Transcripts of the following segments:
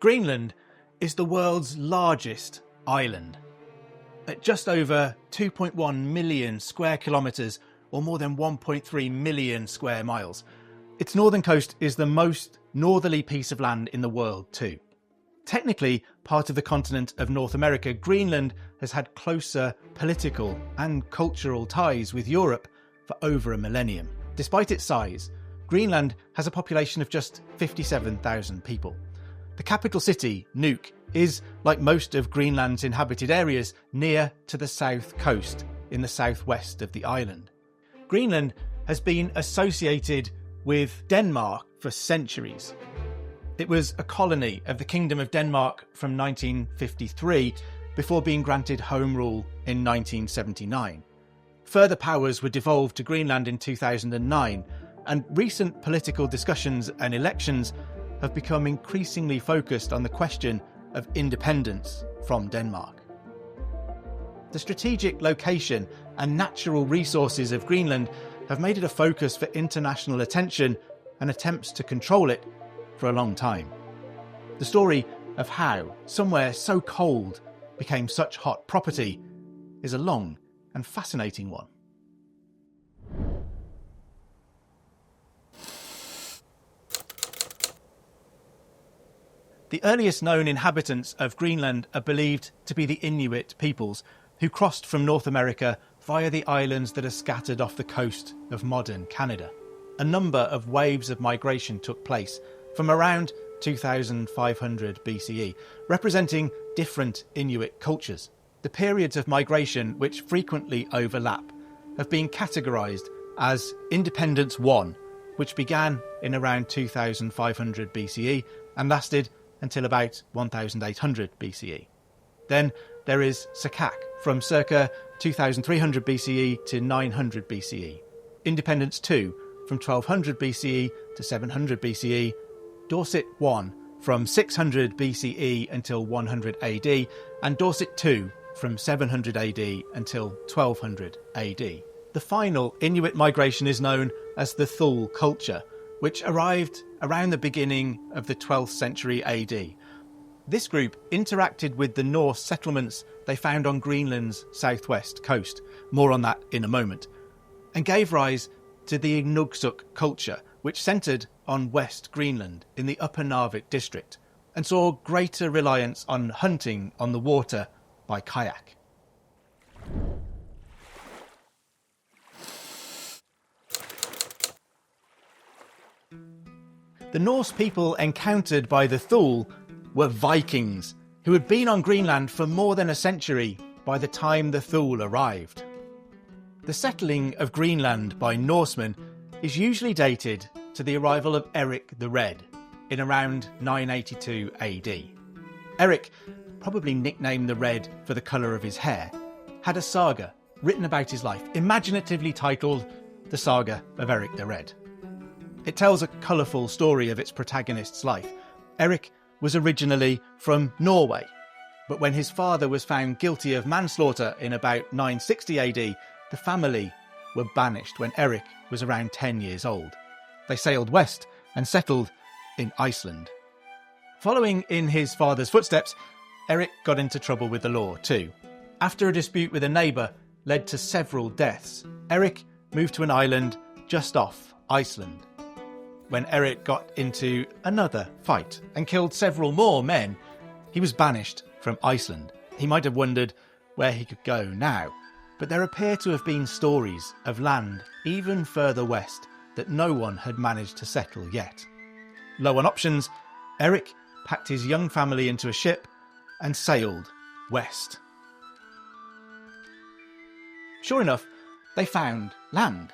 Greenland is the world's largest island. At just over 2.1 million square kilometres, or more than 1.3 million square miles, its northern coast is the most northerly piece of land in the world too. Technically part of the continent of North America, Greenland has had closer political and cultural ties with Europe for over a millennium. Despite its size, Greenland has a population of just 57,000 people. The capital city, Nuuk, is, like most of Greenland's inhabited areas, near to the south coast in the southwest of the island. Greenland has been associated with Denmark for centuries. It was a colony of the Kingdom of Denmark from 1953 before being granted home rule in 1979. Further powers were devolved to Greenland in 2009, and recent political discussions and elections have become increasingly focused on the question of independence from Denmark. The strategic location and natural resources of Greenland have made it a focus for international attention and attempts to control it for a long time. The story of how somewhere so cold became such hot property is a long and fascinating one. The earliest known inhabitants of Greenland are believed to be the Inuit peoples, who crossed from North America via the islands that are scattered off the coast of modern Canada. A number of waves of migration took place from around 2500 BCE, representing different Inuit cultures. The periods of migration, which frequently overlap, have been categorised as Independence I, which began in around 2500 BCE and lasted until about 1800 BCE. Then there is Sakak, from circa 2300 BCE to 900 BCE. Independence II, from 1200 BCE to 700 BCE. Dorset I, from 600 BCE until 100 AD, and Dorset II, from 700 AD until 1200 AD. The final Inuit migration is known as the Thule culture, which arrived around the beginning of the 12th century AD. This group interacted with the Norse settlements they found on Greenland's southwest coast, more on that in a moment, and gave rise to the Inuksuk culture, which centred on West Greenland in the Upper Narvik district, and saw greater reliance on hunting on the water by kayak. The Norse people encountered by the Thule were Vikings, who had been on Greenland for more than a century by the time the Thule arrived. The settling of Greenland by Norsemen is usually dated to the arrival of Eric the Red in around 982 AD. Eric, probably nicknamed the Red for the colour of his hair, had a saga written about his life, imaginatively titled The Saga of Eric the Red. It tells a colourful story of its protagonist's life. Eric was originally from Norway, but when his father was found guilty of manslaughter in about 960 AD, the family were banished when Eric was around 10 years old. They sailed west and settled in Iceland. Following in his father's footsteps, Eric got into trouble with the law too. After a dispute with a neighbour led to several deaths, Eric moved to an island just off Iceland. When Eric got into another fight and killed several more men, he was banished from Iceland. He might have wondered where he could go now, but there appear to have been stories of land even further west that no one had managed to settle yet. Low on options, Eric packed his young family into a ship and sailed west. Sure enough, they found land,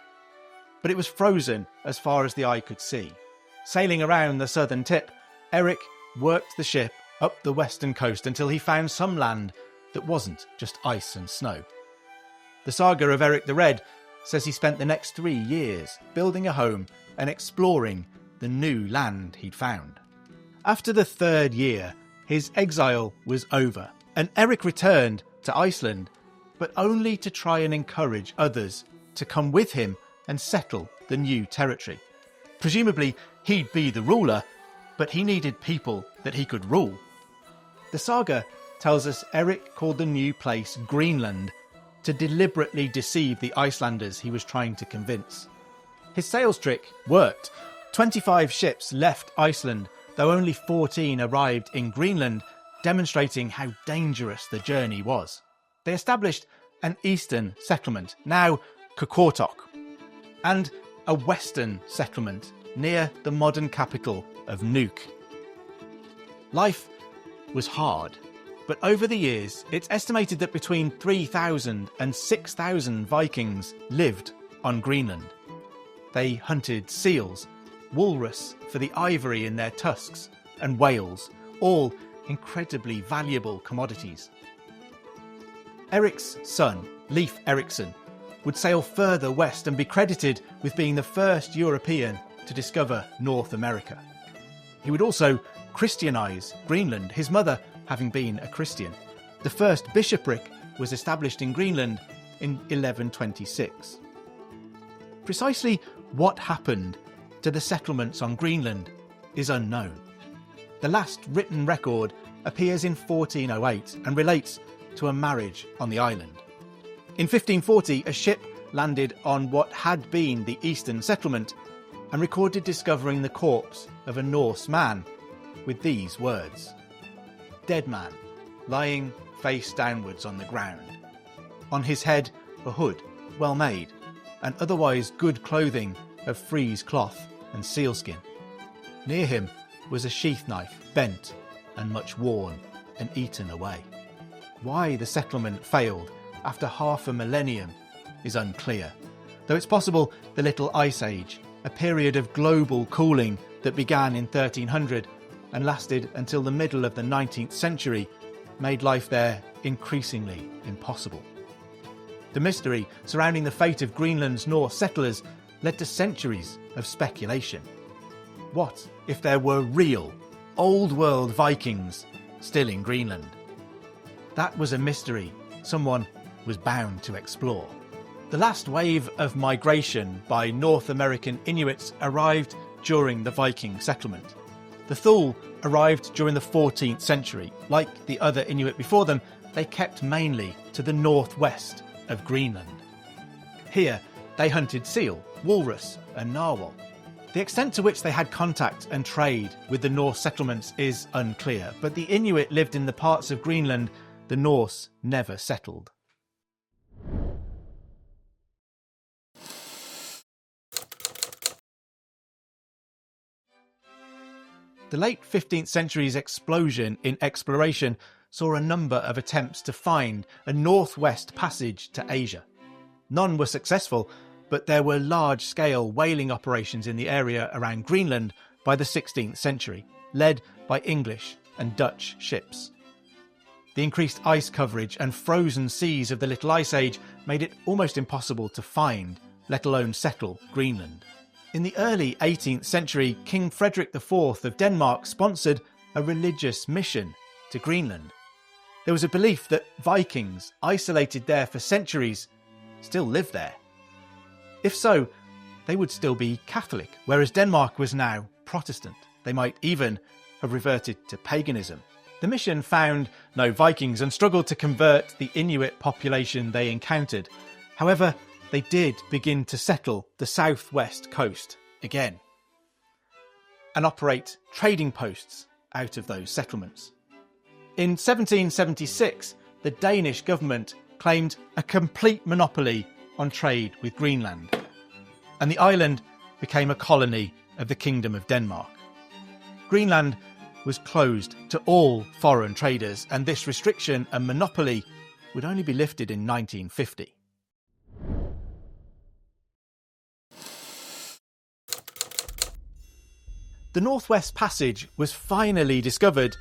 but it was frozen as far as the eye could see. Sailing around the southern tip, Eric worked the ship up the western coast until he found some land that wasn't just ice and snow. The saga of Eric the Red says he spent the next 3 years building a home and exploring the new land he'd found. After the 3rd year, his exile was over, and Eric returned to Iceland, but only to try and encourage others to come with him and settle the new territory. Presumably, he'd be the ruler, but he needed people that he could rule. The saga tells us Eric called the new place Greenland to deliberately deceive the Icelanders he was trying to convince. His sales trick worked. 25 ships left Iceland, though only 14 arrived in Greenland, demonstrating how dangerous the journey was. They established an eastern settlement, now Qaqortoq, and a western settlement near the modern capital of Nuuk. Life was hard, but over the years it's estimated that between 3,000 and 6,000 Vikings lived on Greenland. They hunted seals, walrus for the ivory in their tusks, and whales, all incredibly valuable commodities. Eric's son, Leif Erikson, would sail further west and be credited with being the first European to discover North America. He would also Christianise Greenland, his mother having been a Christian. The first bishopric was established in Greenland in 1126. Precisely what happened to the settlements on Greenland is unknown. The last written record appears in 1408 and relates to a marriage on the island. In 1540, a ship landed on what had been the eastern settlement and recorded discovering the corpse of a Norse man with these words: "Dead man, lying face downwards on the ground. On his head a hood, well made, and otherwise good clothing of frieze cloth and sealskin. Near him was a sheath knife, bent and much worn and eaten away." Why the settlement failed after half a millennium is unclear, though it's possible the Little Ice Age, a period of global cooling that began in 1300 and lasted until the middle of the 19th century, made life there increasingly impossible. The mystery surrounding the fate of Greenland's Norse settlers led to centuries of speculation. What if there were real, old-world Vikings still in Greenland? That was a mystery someone was bound to explore. The last wave of migration by North American Inuits arrived during the Viking settlement. The Thule arrived during the 14th century. Like the other Inuit before them, they kept mainly to the northwest of Greenland. Here, they hunted seal, walrus and narwhal. The extent to which they had contact and trade with the Norse settlements is unclear, but the Inuit lived in the parts of Greenland the Norse never settled. The late 15th century's explosion in exploration saw a number of attempts to find a northwest passage to Asia. None were successful, but there were large-scale whaling operations in the area around Greenland by the 16th century, led by English and Dutch ships. The increased ice coverage and frozen seas of the Little Ice Age made it almost impossible to find, let alone settle, Greenland. In the early 18th century, King Frederick IV of Denmark sponsored a religious mission to Greenland. There was a belief that Vikings, isolated there for centuries, still lived there. If so, they would still be Catholic, whereas Denmark was now Protestant. They might even have reverted to paganism. The mission found no Vikings and struggled to convert the Inuit population they encountered. However, they did begin to settle the southwest coast again and operate trading posts out of those settlements. In 1776, the Danish government claimed a complete monopoly on trade with Greenland, and the island became a colony of the Kingdom of Denmark. Greenland was closed to all foreign traders, and this restriction and monopoly would only be lifted in 1950. The Northwest Passage was finally discovered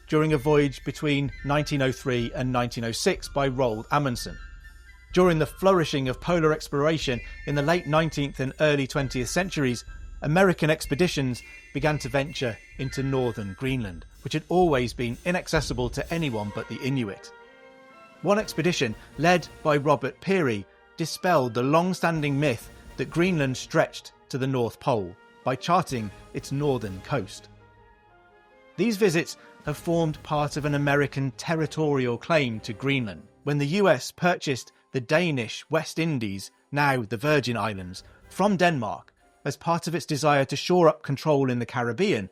during a voyage between 1903 and 1906 by Roald Amundsen. During the flourishing of polar exploration in the late 19th and early 20th centuries, American expeditions began to venture into northern Greenland, which had always been inaccessible to anyone but the Inuit. One expedition, led by Robert Peary, dispelled the long-standing myth that Greenland stretched to the North Pole by charting its northern coast. These visits have formed part of an American territorial claim to Greenland. When the US purchased the Danish West Indies, now the Virgin Islands, from Denmark as part of its desire to shore up control in the Caribbean,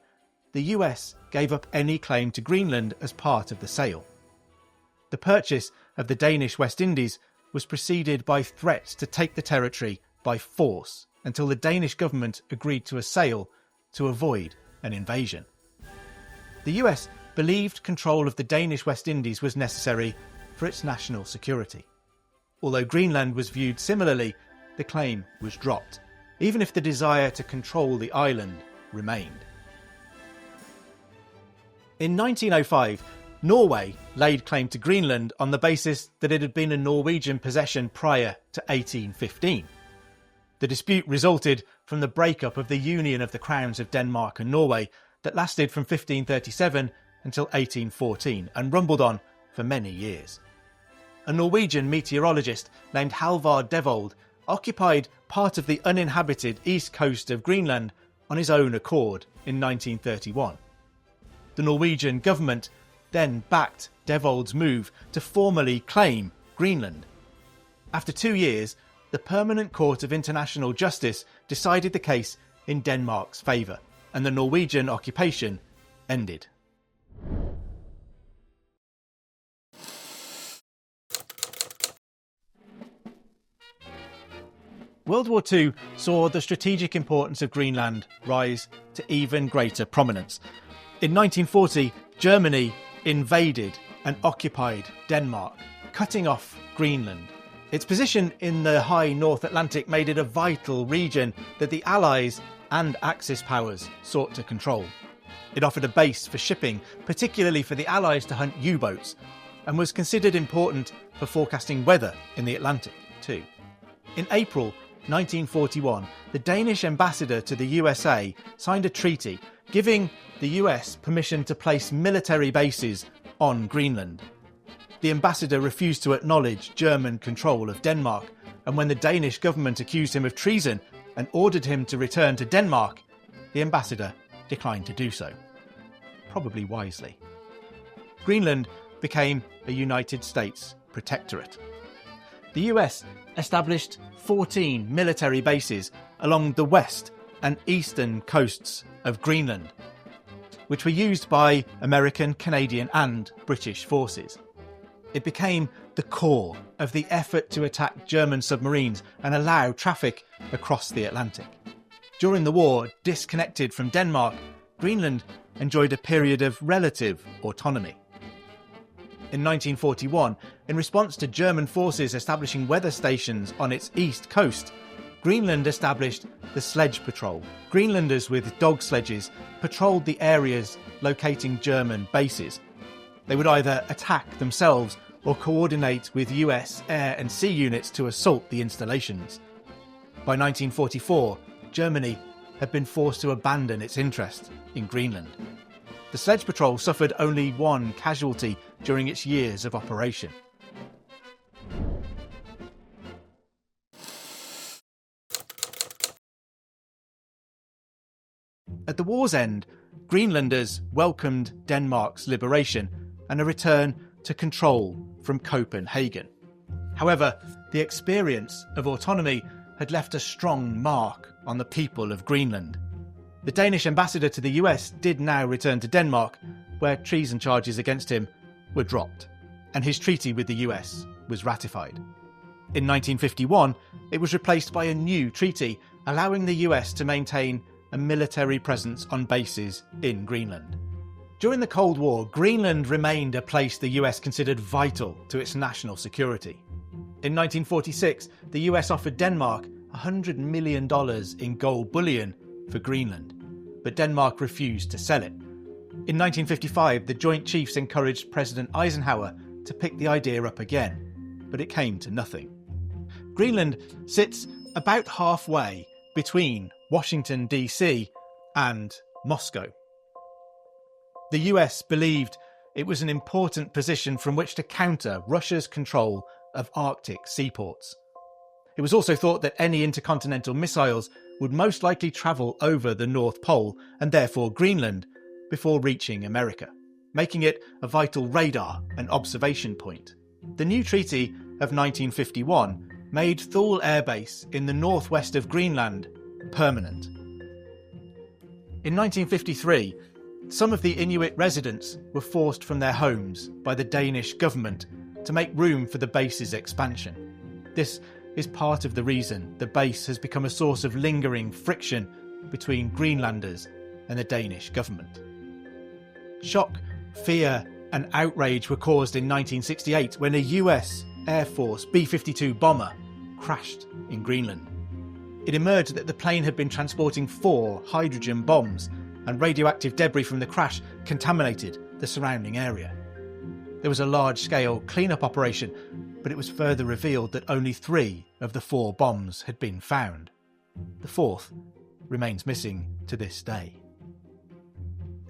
the US gave up any claim to Greenland as part of the sale. The purchase of the Danish West Indies was preceded by threats to take the territory by force until the Danish government agreed to a sale to avoid an invasion. The US believed control of the Danish West Indies was necessary for its national security. Although Greenland was viewed similarly, the claim was dropped, even if the desire to control the island remained. In 1905, Norway laid claim to Greenland on the basis that it had been a Norwegian possession prior to 1815. The dispute resulted from the breakup of the Union of the Crowns of Denmark and Norway that lasted from 1537 until 1814 and rumbled on for many years. A Norwegian meteorologist named Halvard Devold occupied part of the uninhabited east coast of Greenland on his own accord in 1931. The Norwegian government then backed Devold's move to formally claim Greenland. After 2 years, the Permanent Court of International Justice decided the case in Denmark's favour, and the Norwegian occupation ended. World War II saw the strategic importance of Greenland rise to even greater prominence. In 1940, Germany invaded and occupied Denmark, cutting off Greenland. Its position in the high North Atlantic made it a vital region that the Allies and Axis powers sought to control. It offered a base for shipping, particularly for the Allies to hunt U-boats, and was considered important for forecasting weather in the Atlantic too. In April 1941, the Danish ambassador to the USA signed a treaty giving the US permission to place military bases on Greenland. The ambassador refused to acknowledge German control of Denmark, and when the Danish government accused him of treason and ordered him to return to Denmark, the ambassador declined to do so. Probably wisely. Greenland became a United States protectorate. The US established 14 military bases along the west and eastern coasts of Greenland, which were used by American, Canadian and British forces. It became the core of the effort to attack German submarines and allow traffic across the Atlantic. During the war, disconnected from Denmark, Greenland enjoyed a period of relative autonomy. In 1941, in response to German forces establishing weather stations on its east coast, Greenland established the Sledge Patrol. Greenlanders with dog sledges patrolled the areas locating German bases. They would either attack themselves or coordinate with US air and sea units to assault the installations. By 1944, Germany had been forced to abandon its interest in Greenland. The Sledge Patrol suffered only one casualty during its years of operation. At the war's end, Greenlanders welcomed Denmark's liberation and a return to control from Copenhagen. However, the experience of autonomy had left a strong mark on the people of Greenland. The Danish ambassador to the US did now return to Denmark, where treason charges against him were dropped, and his treaty with the US was ratified. In 1951, it was replaced by a new treaty, allowing the US to maintain a military presence on bases in Greenland. During the Cold War, Greenland remained a place the US considered vital to its national security. In 1946, the US offered Denmark $100 million in gold bullion for Greenland, but Denmark refused to sell it. In 1955, the Joint Chiefs encouraged President Eisenhower to pick the idea up again, but it came to nothing. Greenland sits about halfway between Washington, D.C. and Moscow. The US believed it was an important position from which to counter Russia's control of Arctic seaports. It was also thought that any intercontinental missiles would most likely travel over the North Pole, and therefore Greenland before reaching America, making it a vital radar and observation point. The new treaty of 1951 made Thule Air Base in the northwest of Greenland permanent. In 1953, some of the Inuit residents were forced from their homes by the Danish government to make room for the base's expansion. This is part of the reason the base has become a source of lingering friction between Greenlanders and the Danish government. Shock, fear and outrage were caused in 1968 when a US Air Force B-52 bomber crashed in Greenland. It emerged that the plane had been transporting 4 hydrogen bombs, and radioactive debris from the crash contaminated the surrounding area. There was a large-scale clean-up operation, but it was further revealed that only 3 of the 4 bombs had been found. The 4th remains missing to this day.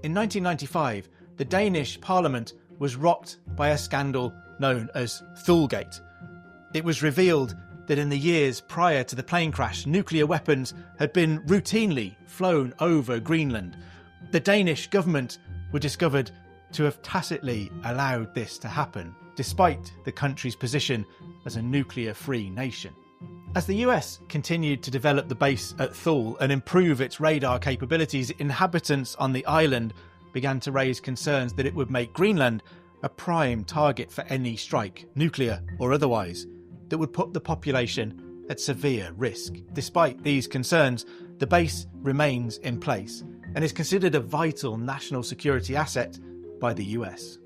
In 1995, the Danish parliament was rocked by a scandal known as Thulegate. It was revealed that in the years prior to the plane crash, nuclear weapons had been routinely flown over Greenland. The Danish government were discovered to have tacitly allowed this to happen, despite the country's position as a nuclear-free nation. As the US continued to develop the base at Thule and improve its radar capabilities, inhabitants on the island began to raise concerns that it would make Greenland a prime target for any strike, nuclear or otherwise, that would put the population at severe risk. Despite these concerns, the base remains in place and is considered a vital national security asset by the US.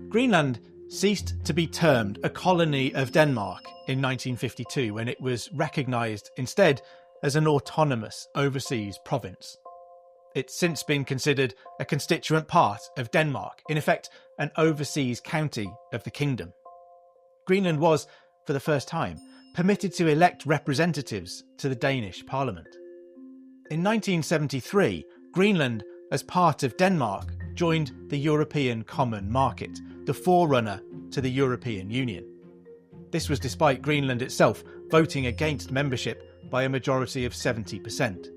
Greenland ceased to be termed a colony of Denmark in 1952 when it was recognised instead as an autonomous overseas province. It's since been considered a constituent part of Denmark, in effect an overseas county of the kingdom. Greenland was, for the first time, permitted to elect representatives to the Danish parliament. In 1973, Greenland, as part of Denmark, joined the European Common Market, the forerunner to the European Union. This was despite Greenland itself voting against membership by a majority of 70%.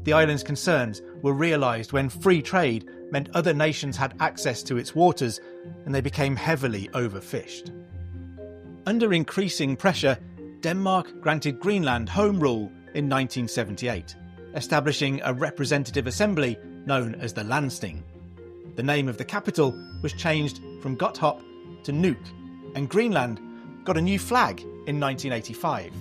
The island's concerns were realised when free trade meant other nations had access to its waters and they became heavily overfished. Under increasing pressure, Denmark granted Greenland home rule in 1978, establishing a representative assembly known as the Landsting. The name of the capital was changed from Gotthop to Nuuk, and Greenland got a new flag in 1985.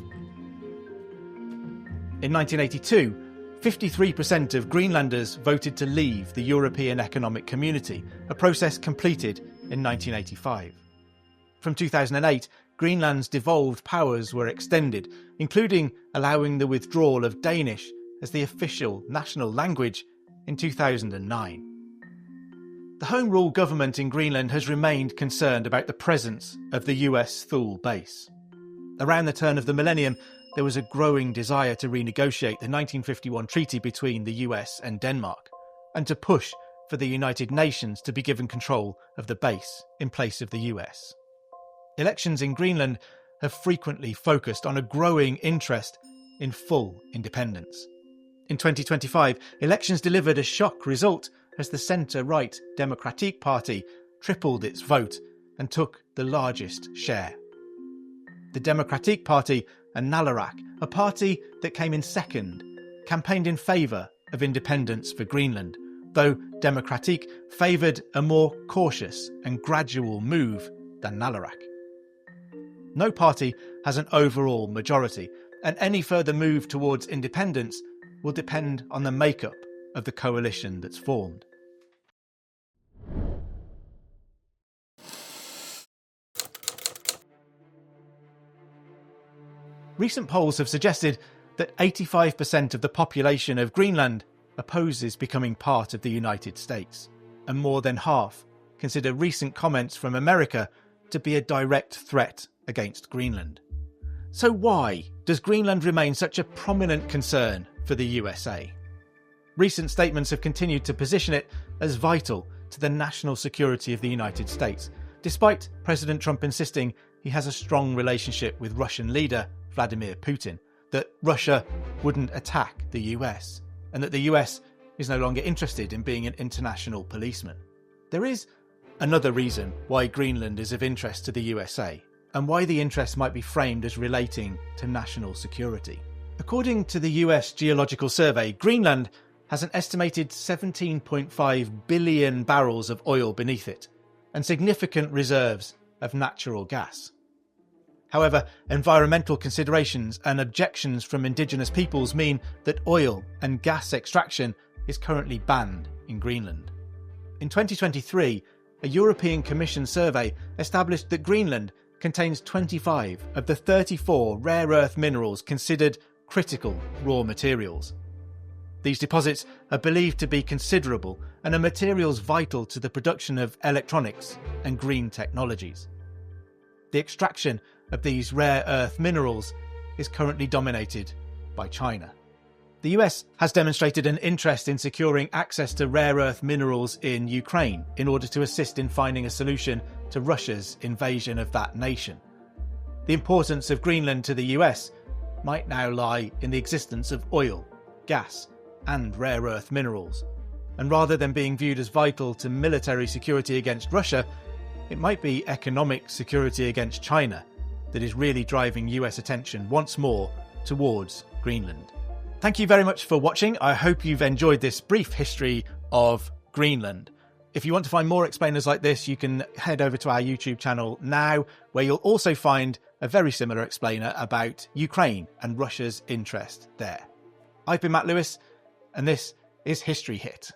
In 1982, 53% of Greenlanders voted to leave the European Economic Community, a process completed in 1985. From 2008, Greenland's devolved powers were extended, including allowing the withdrawal of Danish as the official national language in 2009. The Home Rule government in Greenland has remained concerned about the presence of the US Thule base. Around the turn of the millennium, there was a growing desire to renegotiate the 1951 treaty between the US and Denmark, and to push for the United Nations to be given control of the base in place of the US. Elections in Greenland have frequently focused on a growing interest in full independence. In 2025, elections delivered a shock result as the centre-right Democratic Party tripled its vote and took the largest share. The Democratic Party and Nalarak, a party that came in second, campaigned in favour of independence for Greenland, though Democratic favoured a more cautious and gradual move than Nalarak. No party has an overall majority, and any further move towards independence will depend on the makeup of the coalition that's formed. Recent polls have suggested that 85% of the population of Greenland opposes becoming part of the United States, and more than half consider recent comments from America to be a direct threat against Greenland. So why does Greenland remain such a prominent concern for the USA? Recent statements have continued to position it as vital to the national security of the United States, despite President Trump insisting he has a strong relationship with Russian leader Vladimir Putin, that Russia wouldn't attack the US, and that the US is no longer interested in being an international policeman. There is another reason why Greenland is of interest to the USA, and why the interest might be framed as relating to national security. According to the US Geological Survey, Greenland has an estimated 17.5 billion barrels of oil beneath it, and significant reserves of natural gas. However, environmental considerations and objections from indigenous peoples mean that oil and gas extraction is currently banned in Greenland. In 2023, a European Commission survey established that Greenland contains 25 of the 34 rare earth minerals considered critical raw materials. These deposits are believed to be considerable and are materials vital to the production of electronics and green technologies. The extraction of these rare earth minerals is currently dominated by China. The US has demonstrated an interest in securing access to rare earth minerals in Ukraine in order to assist in finding a solution to Russia's invasion of that nation. The importance of Greenland to the US might now lie in the existence of oil, gas, and rare earth minerals. And rather than being viewed as vital to military security against Russia, it might be economic security against China that is really driving US attention once more towards Greenland. Thank you very much for watching. I hope you've enjoyed this brief history of Greenland. If you want to find more explainers like this, you can head over to our YouTube channel now, where you'll also find a very similar explainer about Ukraine and Russia's interest there. I've been Matt Lewis, and this is History Hit.